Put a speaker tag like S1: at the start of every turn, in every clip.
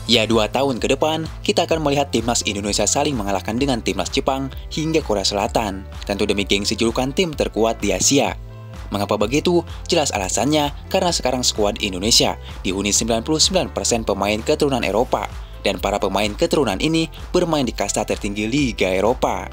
S1: Ya, 2 tahun ke depan, kita akan melihat timnas Indonesia saling mengalahkan dengan timnas Jepang hingga Korea Selatan, tentu demi gengsi julukan tim terkuat di Asia. Mengapa begitu? Jelas alasannya, karena sekarang skuad Indonesia dihuni 99% pemain keturunan Eropa, dan para pemain keturunan ini bermain di kasta tertinggi Liga Eropa.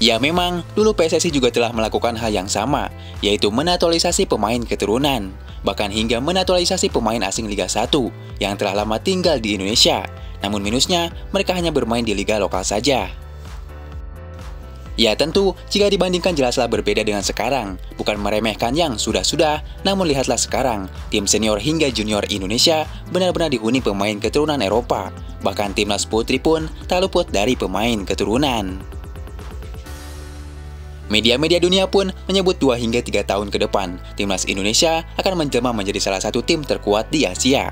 S1: Ya memang, dulu PSSI juga telah melakukan hal yang sama, yaitu menaturalisasi pemain keturunan, bahkan hingga menaturalisasi pemain asing Liga 1 yang telah lama tinggal di Indonesia. Namun minusnya, mereka hanya bermain di liga lokal saja. Ya tentu, jika dibandingkan jelaslah berbeda dengan sekarang, bukan meremehkan yang sudah-sudah, namun lihatlah sekarang, tim senior hingga junior Indonesia benar-benar dihuni pemain keturunan Eropa, bahkan timnas putri pun tak luput dari pemain keturunan. Media-media dunia pun menyebut 2 hingga 3 tahun ke depan, timnas Indonesia akan menjelma menjadi salah satu tim terkuat di Asia.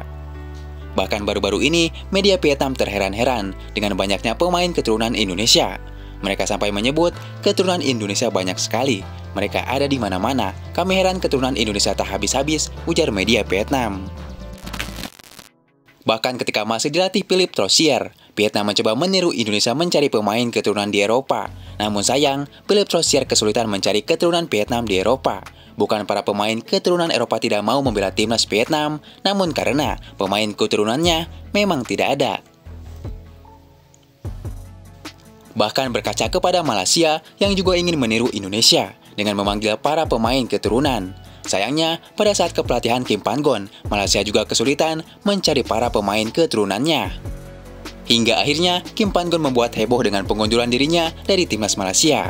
S1: Bahkan baru-baru ini, media Vietnam terheran-heran dengan banyaknya pemain keturunan Indonesia. Mereka sampai menyebut, keturunan Indonesia banyak sekali. Mereka ada di mana-mana. Kami heran keturunan Indonesia tak habis-habis, ujar media Vietnam. Bahkan ketika masih dilatih Philippe Troussier, Vietnam mencoba meniru Indonesia mencari pemain keturunan di Eropa. Namun sayang, Philippe Troussier kesulitan mencari keturunan Vietnam di Eropa. Bukan para pemain keturunan Eropa tidak mau membela timnas Vietnam, namun karena pemain keturunannya memang tidak ada. Bahkan berkaca kepada Malaysia yang juga ingin meniru Indonesia dengan memanggil para pemain keturunan. Sayangnya, pada saat kepelatihan Kim Pan-gon, Malaysia juga kesulitan mencari para pemain keturunannya. Hingga akhirnya, Kim Pan-gon membuat heboh dengan pengunduran dirinya dari timnas Malaysia.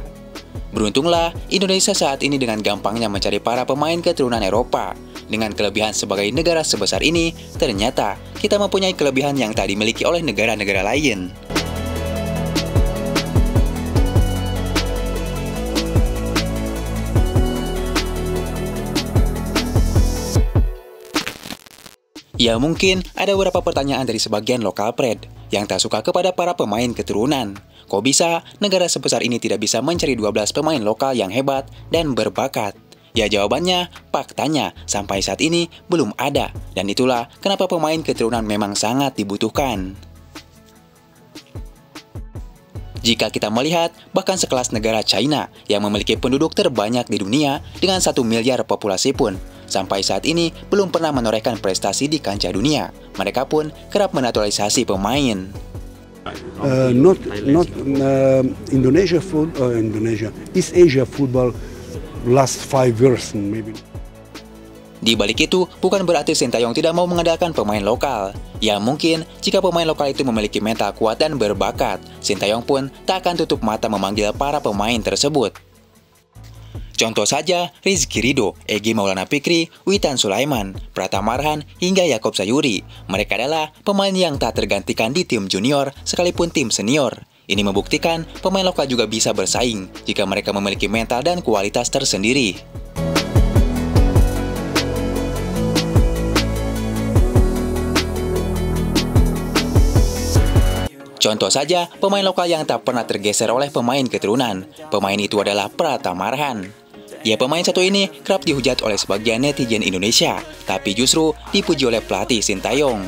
S1: Beruntunglah, Indonesia saat ini dengan gampangnya mencari para pemain keturunan Eropa. Dengan kelebihan sebagai negara sebesar ini, ternyata kita mempunyai kelebihan yang tak dimiliki oleh negara-negara lain. Ya mungkin ada beberapa pertanyaan dari sebagian lokal pred yang tak suka kepada para pemain keturunan. Kok bisa negara sebesar ini tidak bisa mencari 12 pemain lokal yang hebat dan berbakat? Ya jawabannya, faktanya sampai saat ini belum ada. Dan itulah kenapa pemain keturunan memang sangat dibutuhkan. Jika kita melihat, bahkan sekelas negara China yang memiliki penduduk terbanyak di dunia dengan 1 miliar populasi pun, sampai saat ini belum pernah menorehkan prestasi di kancah dunia. Mereka pun kerap menaturalisasi pemain.
S2: East Asia football last 5 years maybe.
S1: Di balik itu, bukan berarti Sintayong tidak mau mengandalkan pemain lokal. Ya mungkin, jika pemain lokal itu memiliki mental kuat dan berbakat, Sintayong pun tak akan tutup mata memanggil para pemain tersebut. Contoh saja, Rizky Ridho, Egy Maulana Fikri, Witan Sulaiman, Pratama Arhan, hingga Yaakob Sayuri. Mereka adalah pemain yang tak tergantikan di tim junior, sekalipun tim senior. Ini membuktikan pemain lokal juga bisa bersaing jika mereka memiliki mental dan kualitas tersendiri. Contoh saja, pemain lokal yang tak pernah tergeser oleh pemain keturunan. Pemain itu adalah Pratama Arhan. Ya, pemain satu ini kerap dihujat oleh sebagian netizen Indonesia, tapi justru dipuji oleh pelatih Sintayong.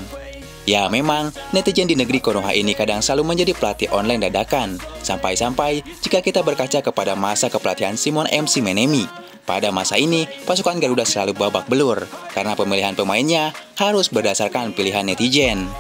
S1: Ya, memang netizen di negeri Konoha ini kadang selalu menjadi pelatih online dadakan. Sampai-sampai jika kita berkaca kepada masa kepelatihan Simon MC Menemi, pada masa ini pasukan Garuda selalu babak belur karena pemilihan pemainnya harus berdasarkan pilihan netizen.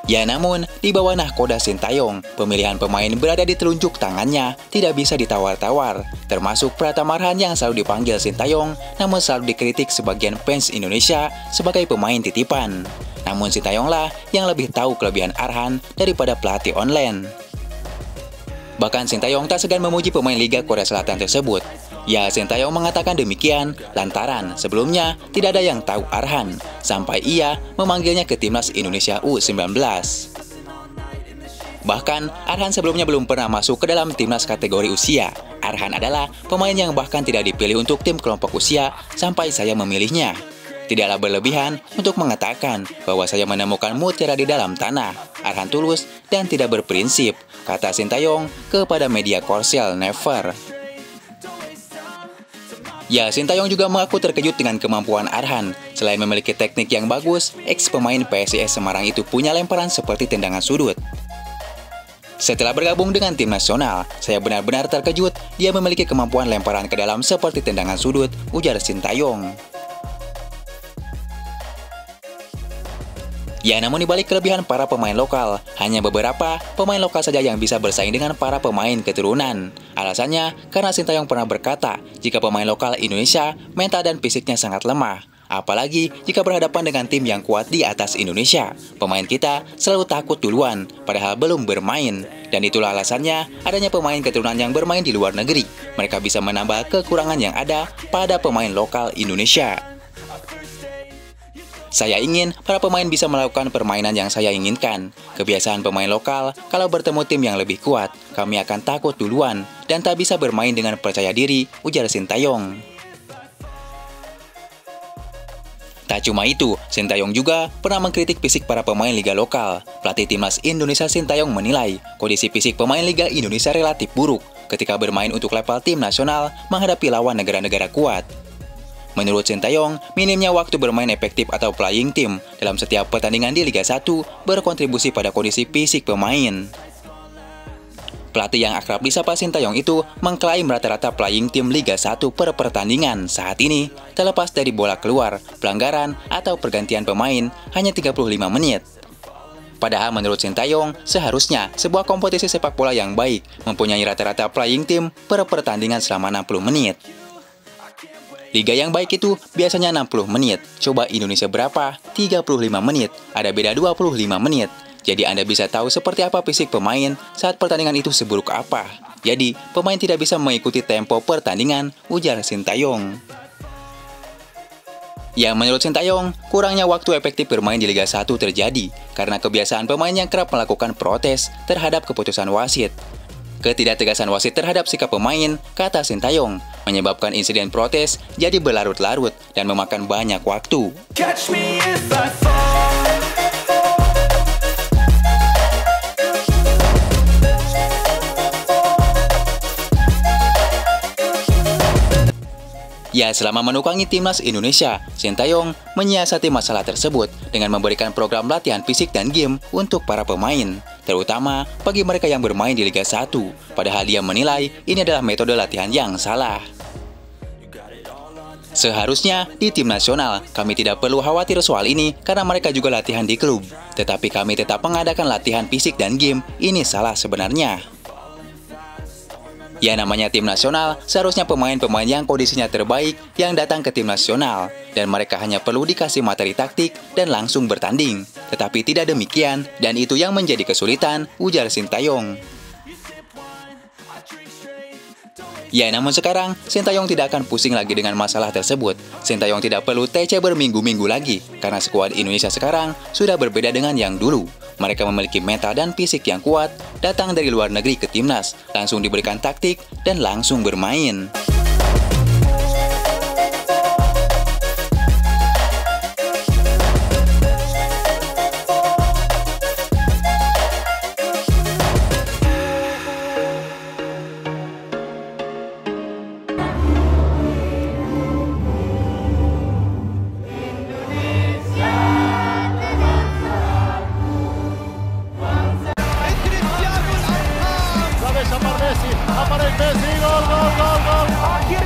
S1: Ya namun, di bawah nahkoda Sintayong, pemilihan pemain berada di telunjuk tangannya, tidak bisa ditawar-tawar. Termasuk Pratama Arhan yang selalu dipanggil Sintayong, namun selalu dikritik sebagian fans Indonesia sebagai pemain titipan. Namun Sintayonglah yang lebih tahu kelebihan Arhan daripada pelatih online. Bahkan Sintayong tak segan memuji pemain Liga Korea Selatan tersebut. Ya, Sintayong mengatakan demikian lantaran sebelumnya tidak ada yang tahu Arhan, sampai ia memanggilnya ke timnas Indonesia U19. Bahkan, Arhan sebelumnya belum pernah masuk ke dalam timnas kategori usia. Arhan adalah pemain yang bahkan tidak dipilih untuk tim kelompok usia sampai saya memilihnya. Tidaklah berlebihan untuk mengatakan bahwa saya menemukan mutiara di dalam tanah. Arhan tulus dan tidak berprinsip, kata Sintayong kepada media Korsel Never. Ya, Sintayong juga mengaku terkejut dengan kemampuan Arhan. Selain memiliki teknik yang bagus, ex-pemain PSIS Semarang itu punya lemparan seperti tendangan sudut. Setelah bergabung dengan tim nasional, saya benar-benar terkejut dia memiliki kemampuan lemparan ke dalam seperti tendangan sudut, ujar Sintayong. Ya, namun dibalik kelebihan para pemain lokal, hanya beberapa pemain lokal saja yang bisa bersaing dengan para pemain keturunan. Alasannya, karena Sintayong pernah berkata, jika pemain lokal Indonesia, mental dan fisiknya sangat lemah. Apalagi jika berhadapan dengan tim yang kuat di atas Indonesia. Pemain kita selalu takut duluan, padahal belum bermain. Dan itulah alasannya adanya pemain keturunan yang bermain di luar negeri. Mereka bisa menambah kekurangan yang ada pada pemain lokal Indonesia. Saya ingin para pemain bisa melakukan permainan yang saya inginkan. Kebiasaan pemain lokal, kalau bertemu tim yang lebih kuat, kami akan takut duluan dan tak bisa bermain dengan percaya diri, ujar Sintayong. Tak cuma itu, Sintayong juga pernah mengkritik fisik para pemain liga lokal. Pelatih timnas Indonesia Sintayong menilai kondisi fisik pemain liga Indonesia relatif buruk ketika bermain untuk level tim nasional menghadapi lawan negara-negara kuat. Menurut Sintayong, minimnya waktu bermain efektif atau playing team dalam setiap pertandingan di Liga 1 berkontribusi pada kondisi fisik pemain. Pelatih yang akrab disapa Sintayong itu mengklaim rata-rata playing team Liga 1 per pertandingan saat ini, terlepas dari bola keluar, pelanggaran, atau pergantian pemain, hanya 35 menit. Padahal menurut Sintayong, seharusnya sebuah kompetisi sepak bola yang baik mempunyai rata-rata playing team per pertandingan selama 60 menit. Liga yang baik itu biasanya 60 menit. Coba Indonesia berapa? 35 menit. Ada beda 25 menit. Jadi Anda bisa tahu seperti apa fisik pemain saat pertandingan itu seburuk apa. Jadi, pemain tidak bisa mengikuti tempo pertandingan, ujar Sintayong. Ya, menurut Sintayong, kurangnya waktu efektif bermain di Liga 1 terjadi karena kebiasaan pemain yang kerap melakukan protes terhadap keputusan wasit. Ketidaktegasan wasit terhadap sikap pemain, kata Sintayong, menyebabkan insiden protes jadi berlarut-larut dan memakan banyak waktu. Ya, selama menukangi timnas Indonesia, Sintayong menyiasati masalah tersebut dengan memberikan program latihan fisik dan game untuk para pemain, terutama bagi mereka yang bermain di Liga 1, padahal dia menilai ini adalah metode latihan yang salah. Seharusnya di tim nasional, kami tidak perlu khawatir soal ini karena mereka juga latihan di klub, tetapi kami tetap mengadakan latihan fisik dan game, ini salah sebenarnya. Ya, namanya tim nasional, seharusnya pemain-pemain yang kondisinya terbaik yang datang ke tim nasional, dan mereka hanya perlu dikasih materi taktik dan langsung bertanding. Tetapi tidak demikian, dan itu yang menjadi kesulitan, ujar Sintayong. Ya, namun sekarang, Sintayong tidak akan pusing lagi dengan masalah tersebut. Sintayong tidak perlu TC berminggu-minggu lagi, karena skuad Indonesia sekarang sudah berbeda dengan yang dulu. Mereka memiliki mental dan fisik yang kuat, datang dari luar negeri ke timnas, langsung diberikan taktik, dan langsung bermain.
S3: Aparece Messi, gol, gol, gol, gol.